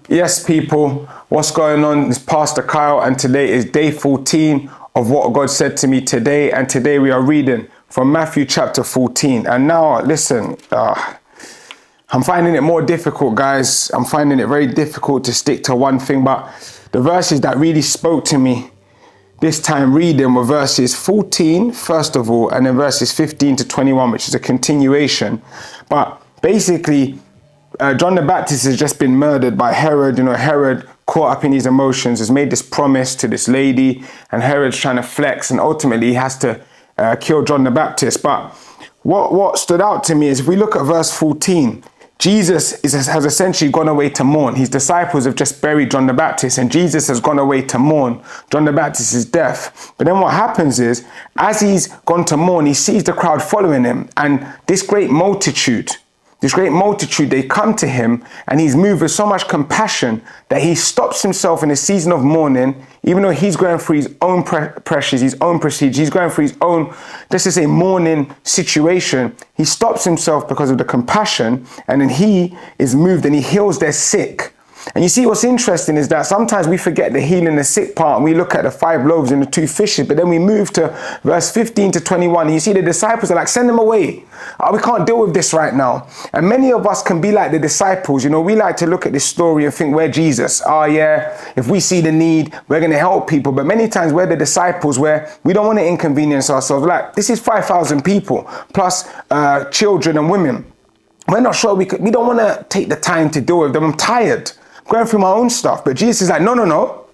Yes, people, what's going on? It's Pastor Kyle, and today is day 14 of what God said to me today. And today we are reading from Matthew chapter 14. And now, listen, I'm finding it more difficult, guys. I'm finding it very difficult to stick to one thing, but the verses that really spoke to me this time reading were verses 14, first of all, and then verses 15 to 21, which is a continuation. But basically, John the Baptist has just been murdered by Herod. You know, Herod, caught up in his emotions, has made this promise to this lady, and Herod's trying to flex, and ultimately he has to kill John the Baptist. But what stood out to me is if we look at verse 14, Jesus has essentially gone away to mourn. His disciples have just buried John the Baptist, and Jesus has gone away to mourn John the Baptist's death. But then what happens is, as he's gone to mourn, he sees the crowd following him, and this great multitude, they come to him, and he's moved with so much compassion that he stops himself in a season of mourning, even though he's going through his own pressures, his own procedures, he's going through his own, let's just say, mourning situation. He stops himself because of the compassion, and then he is moved and he heals their sick. And you see, what's interesting is that sometimes we forget the healing the sick part, and we look at the 5 loaves and the 2 fishes, but then we move to verse 15 to 21, and you see the disciples are like, send them away. We can't deal with this right now. And many of us can be like the disciples. You know, we like to look at this story and think we're Jesus. Oh yeah, if we see the need, we're going to help people. But many times we're the disciples where we don't want to inconvenience ourselves. Like, this is 5,000 people plus children and women. We're not sure we don't want to take the time to deal with them. I'm tired going through my own stuff. But Jesus is like, no,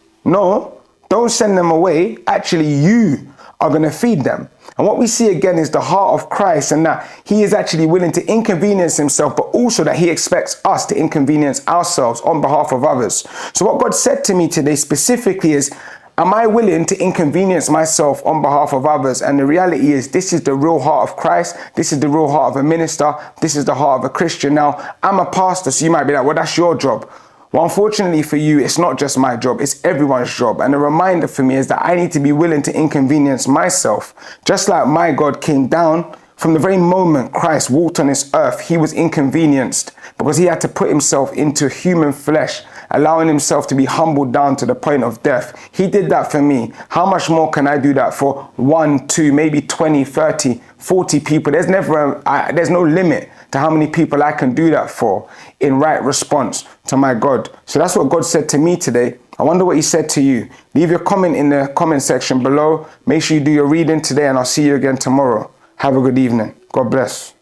don't send them away. Actually, you are going to feed them. And what we see again is the heart of Christ, and that he is actually willing to inconvenience himself, but also that he expects us to inconvenience ourselves on behalf of others. So what God said to me today specifically is, am I willing to inconvenience myself on behalf of others? And the reality is, this is the real heart of Christ. This is the real heart of a minister. This is the heart of a Christian. Now, I'm a pastor, so you might be like, well, that's your job. Well, unfortunately for you, it's not just my job, it's everyone's job. And a reminder for me is that I need to be willing to inconvenience myself. Just like my God came down, from the very moment Christ walked on this earth, he was inconvenienced because he had to put himself into human flesh, allowing himself to be humbled down to the point of death. He did that for me. How much more can I do that for 1, 2, maybe 20, 30, 40 people? There's no limit to how many people I can do that for in right response to my God. So that's what God said to me today. I wonder what he said to you. Leave your comment in the comment section below. Make sure you do your reading today, and I'll see you again tomorrow. Have a good evening. God bless.